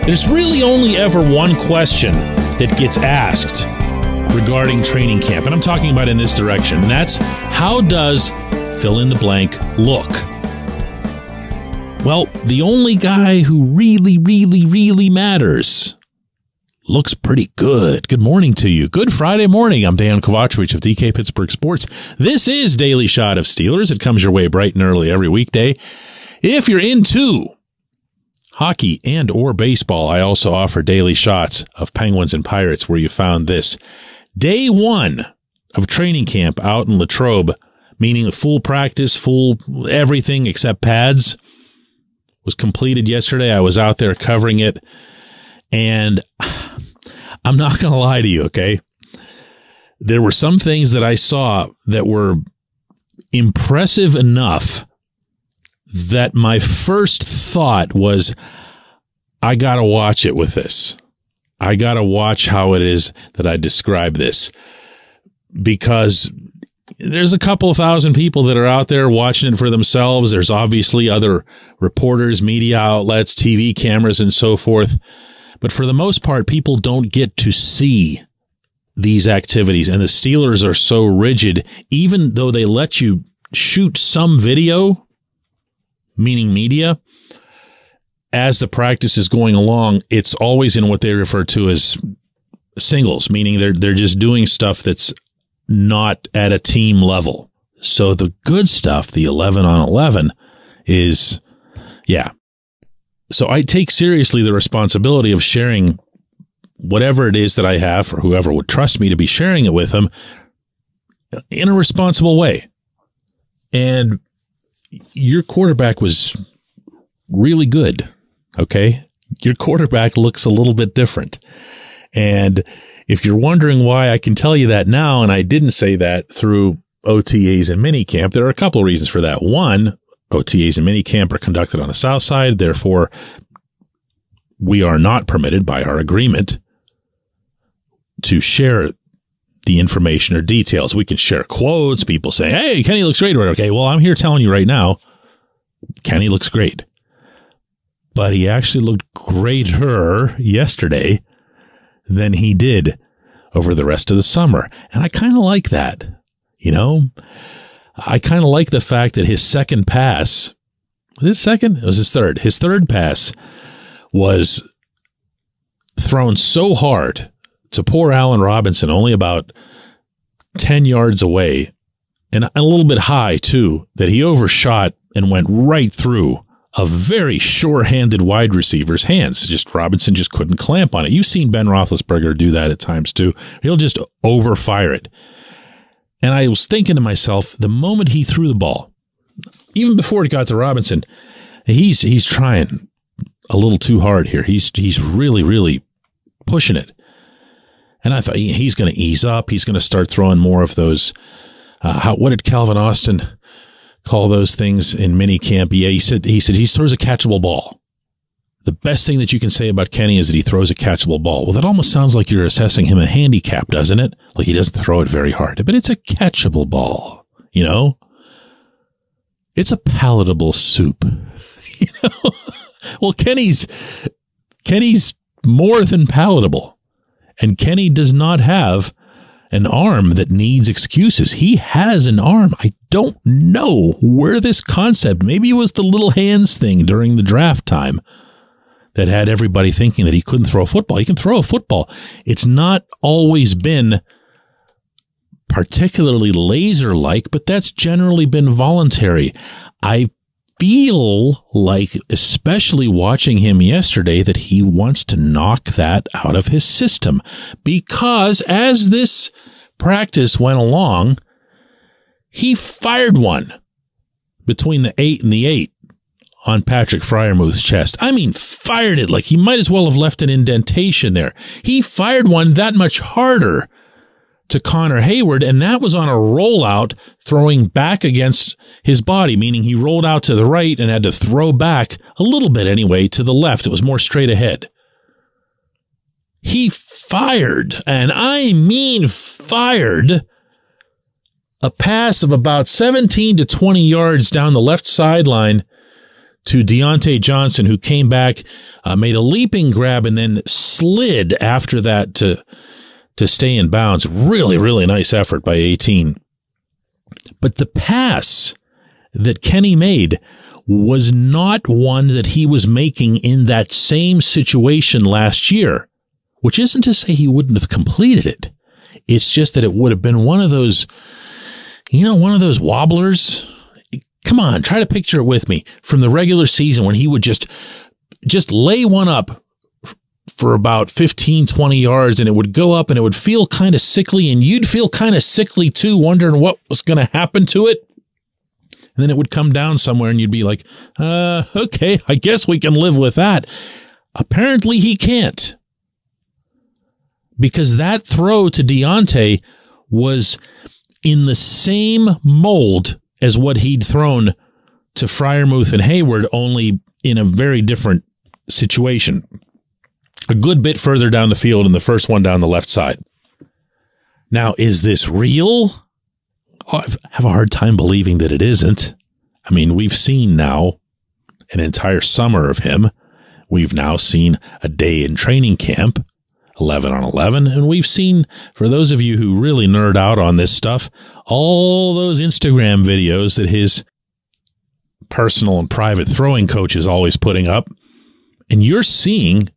There's really only ever one question that gets asked regarding training camp, and I'm talking about in this direction, and that's, how does fill in the blank look? Well, the only guy who really matters looks pretty good. Good morning to you. Good Friday morning. I'm Dejan Kovacevic of DK Pittsburgh Sports. This is Daily Shot of Steelers. It comes your way bright and early every weekday. If you're into hockey and or baseball, I also offer daily shots of Penguins and Pirates, where you found this. Day one of training camp out in Latrobe, meaning full practice, full everything except pads, was completed yesterday. I was out there covering it, and I'm not going to lie to you, okay? There were some things that I saw that were impressive enough that my first thought was, I got to watch it with this. I got to watch how it is that I describe this, because there's a couple of thousand people that are out there watching it for themselves. There's obviously other reporters, media outlets, TV cameras, and so forth. But for the most part, people don't get to see these activities. And the Steelers are so rigid, even though they let you shoot some video, meaning media, as the practice is going along, it's always in what they refer to as singles, meaning they're just doing stuff that's not at a team level. So the good stuff, the 11 on 11, is, yeah. So I take seriously the responsibility of sharing whatever it is that I have, for whoever would trust me to be sharing it with them, in a responsible way. And your quarterback was really good, okay? Your quarterback looks a little bit different. And if you're wondering why I can tell you that now, and I didn't say that through OTAs and minicamp, there are a couple of reasons for that. One, OTAs and minicamp are conducted on the south side. Therefore, we are not permitted by our agreement to share the information or details. We can share quotes, people saying, hey, Kenny looks great. Okay, well, I'm here telling you right now, Kenny looks great. But he actually looked greater yesterday than he did over the rest of the summer. And I kind of like that, you know? I kind of like the fact that his second pass, was it second? It was his third. His third pass was thrown so hard to poor Allen Robinson, only about 10 yards away, and a little bit high too, that he overshot and went right through a very sure-handed wide receiver's hands. Just Robinson just couldn't clamp on it. You've seen Ben Roethlisberger do that at times too. He'll just overfire it. And I was thinking to myself, the moment he threw the ball, even before it got to Robinson, he's trying a little too hard here. He's really pushing it. And I thought, he's going to ease up. He's going to start throwing more of those. What did Calvin Austin call those things in minicamp? Yeah, he said he throws a catchable ball. The best thing that you can say about Kenny is that he throws a catchable ball. Well, that almost sounds like you're assessing him a handicap, doesn't it? Like he doesn't throw it very hard, but it's a catchable ball, you know? It's a palatable soup, you know? Well, Kenny's more than palatable, and Kenny does not have an arm that needs excuses. He has an arm. I don't know where this concept, maybe it was the little hands thing during the draft time that had everybody thinking that he couldn't throw a football. He can throw a football. It's not always been particularly laser-like, but that's generally been voluntary. I feel like, especially watching him yesterday, that he wants to knock that out of his system, because as this practice went along, he fired one between the 8 and the 8 on Patrick Freiermuth's chest. I mean, fired it like he might as well have left an indentation there. He fired one that much harder to Connor Hayward, and that was on a rollout throwing back against his body, meaning he rolled out to the right and had to throw back a little bit anyway to the left. It was more straight ahead. He fired, and I mean fired, a pass of about 17 to 20 yards down the left sideline to Deontay Johnson, who came back, made a leaping grab, and then slid after that to stay in bounds. Really, really nice effort by 18. But the pass that Kenny made was not one that he was making in that same situation last year, which isn't to say he wouldn't have completed it. It's just that it would have been one of those, one of those wobblers. Come on, try to picture it with me from the regular season when he would just lay one up for about 15, 20 yards, and it would go up and it would feel kind of sickly, and you'd feel kind of sickly too, wondering what was going to happen to it. And then it would come down somewhere and you'd be like, okay, I guess we can live with that. Apparently he can't. Because that throw to Deontay was in the same mold as what he'd thrown to Freiermuth and Hayward, only in a very different situation. A good bit further down the field, and the first one down the left side. Now, is this real? I have a hard time believing that it isn't. I mean, we've seen now an entire summer of him. We've now seen a day in training camp, 11 on 11, and we've seen, for those of you who really nerd out on this stuff, all those Instagram videos that his personal and private throwing coach is always putting up, and you're seeing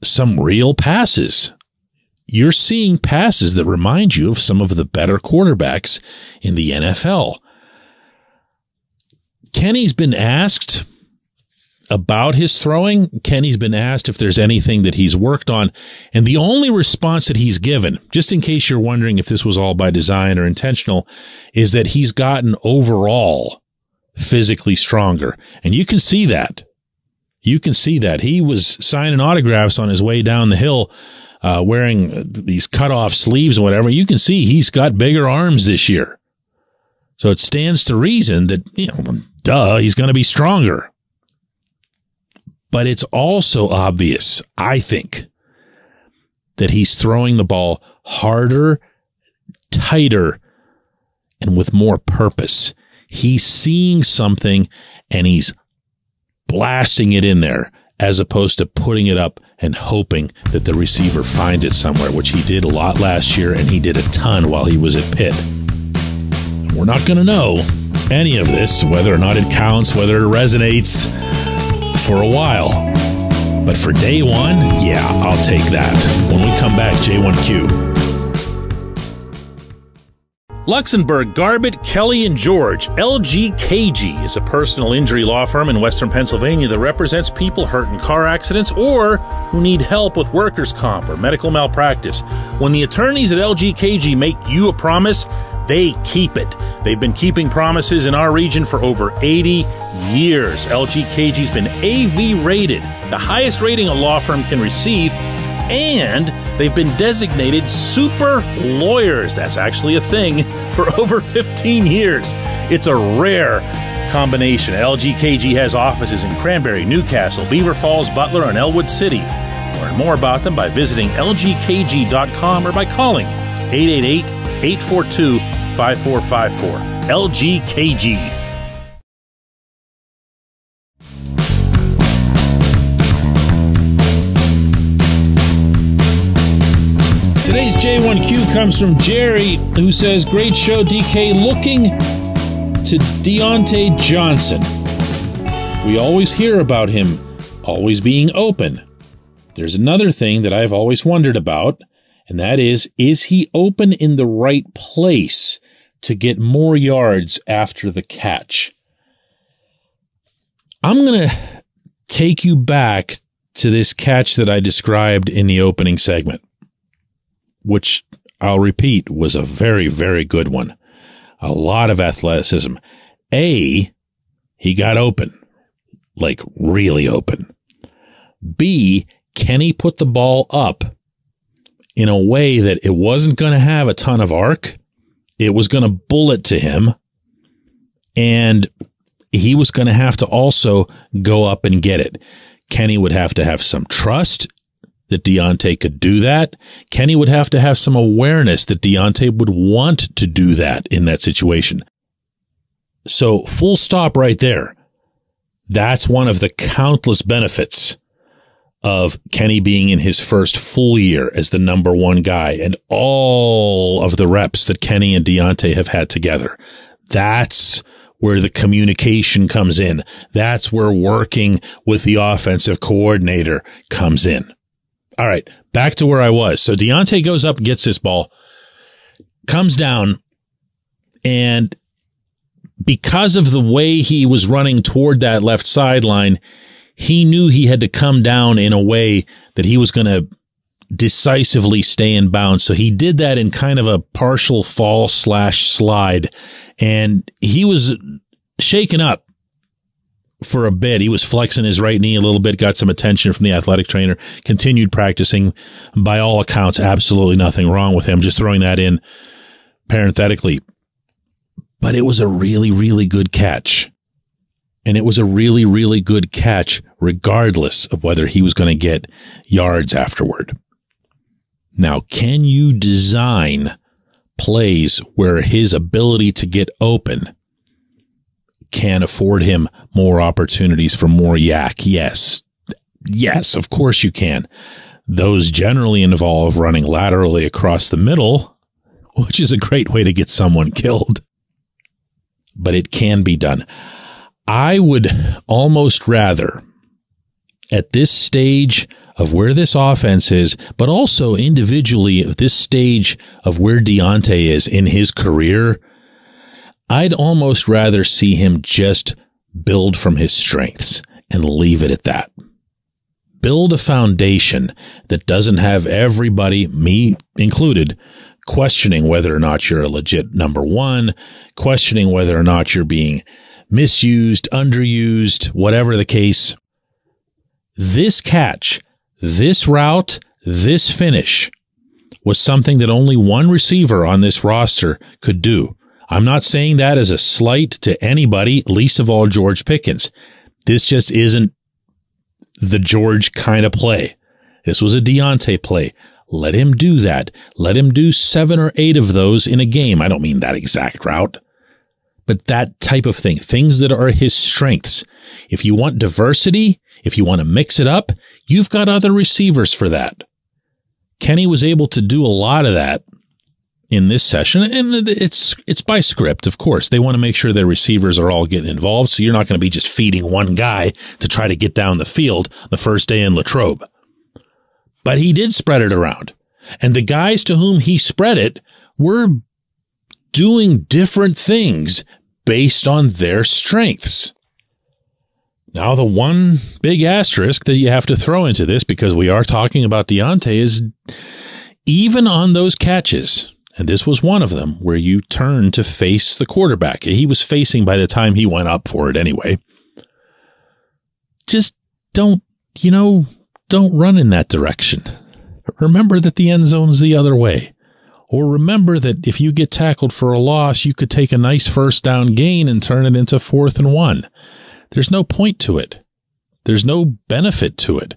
some real passes. You're seeing passes that remind you of some of the better quarterbacks in the NFL. Kenny's been asked about his throwing. Kenny's been asked if there's anything that he's worked on. And the only response that he's given, just in case you're wondering if this was all by design or intentional, is that he's gotten overall physically stronger. And you can see that. You can see that. He was signing autographs on his way down the hill, wearing these cut-off sleeves and whatever. You can see he's got bigger arms this year. So it stands to reason that, he's going to be stronger. But it's also obvious, I think, that he's throwing the ball harder, tighter, and with more purpose. He's seeing something and he's blasting it in there, as opposed to putting it up and hoping that the receiver finds it somewhere, which he did a lot last year, and he did a ton while he was at Pitt. We're not going to know any of this, whether or not it counts, whether it resonates, for a while. But for day one, yeah, I'll take that. When we come back, J1Q. Luxembourg, Garbett, Kelly & George. LGKG is a personal injury law firm in Western Pennsylvania that represents people hurt in car accidents or who need help with workers' comp or medical malpractice. When the attorneys at LGKG make you a promise, they keep it. They've been keeping promises in our region for over 80 years. LGKG's been AV rated, the highest rating a law firm can receive, and they've been designated super lawyers. That's actually a thing for over 15 years. It's a rare combination. LGKG has offices in Cranberry, Newcastle, Beaver Falls, Butler, and Elwood City. Learn more about them by visiting lgkg.com or by calling 888-842-5454. LGKG. Today's J1Q comes from Jerry, who says, great show, DK. Looking to Deontay Johnson. We always hear about him always being open. There's another thing that I've always wondered about, and that is he open in the right place to get more yards after the catch? I'm going to take you back to this catch that I described in the opening segment, which I'll repeat was a very, very good one. A lot of athleticism. A, he got open, like really open. B, Kenny put the ball up in a way that it wasn't going to have a ton of arc. It was going to bullet to him, and he was going to have to also go up and get it. Kenny would have to have some trust that Deontay could do that. Kenny would have to have some awareness that Deontay would want to do that in that situation. So full stop right there. That's one of the countless benefits of Kenny being in his first full year as the number one guy and all of the reps that Kenny and Dejounte have had together. That's where the communication comes in. That's where working with the offensive coordinator comes in. All right, back to where I was. So Dejounte goes up, gets this ball, comes down, and because of the way he was running toward that left sideline, he knew he had to come down in a way that he was going to decisively stay in bounds. So he did that in kind of a partial fall / slide, and he was shaken up for a bit. He was flexing his right knee a little bit, got some attention from the athletic trainer, continued practicing. By all accounts, absolutely nothing wrong with him. Just throwing that in parenthetically. But it was a really, really good catch. And it was a really, really good catch regardless of whether he was going to get yards afterward. Now, can you design plays where his ability to get open can afford him more opportunities for more yak? Yes. Yes, of course you can. Those generally involve running laterally across the middle, which is a great way to get someone killed. But it can be done. I would almost rather, at this stage of where this offense is, but also individually at this stage of where Dejounte is in his career, I'd almost rather see him just build from his strengths and leave it at that. Build a foundation that doesn't have everybody, me included, questioning whether or not you're a legit number one, questioning whether or not you're being misused, underused, whatever the case. This catch, this route, this finish was something that only one receiver on this roster could do. I'm not saying that as a slight to anybody, least of all George Pickens. This just isn't the George kind of play. This was a Dejounte play. Let him do that. Let him do 7 or 8 of those in a game. I don't mean that exact route, but that type of thing, things that are his strengths. If you want diversity, if you want to mix it up, you've got other receivers for that. Kenny was able to do a lot of that in this session, and it's by script, of course. They want to make sure their receivers are all getting involved, so you're not going to be just feeding one guy to try to get down the field the first day in Latrobe. But he did spread it around, and the guys to whom he spread it were doing different things based on their strengths. Now, the one big asterisk that you have to throw into this, because we are talking about Dejounte, is even on those catches, and this was one of them, where you turn to face the quarterback. He was facing by the time he went up for it anyway. Just don't run in that direction. Remember that the end zone's the other way. Or remember that if you get tackled for a loss, you could take a nice first down gain and turn it into 4th and 1. There's no point to it. There's no benefit to it.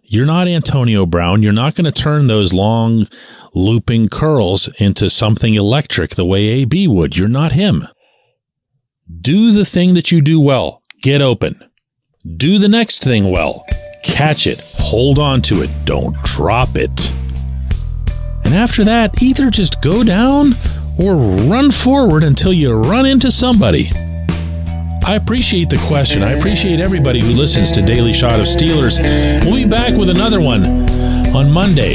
You're not Antonio Brown. You're not going to turn those long looping curls into something electric the way AB would. You're not him. Do the thing that you do well. Get open. Do the next thing well. Catch it. Hold on to it. Don't drop it. And after that, either just go down or run forward until you run into somebody. I appreciate the question. I appreciate everybody who listens to Daily Shot of Steelers. We'll be back with another one on Monday.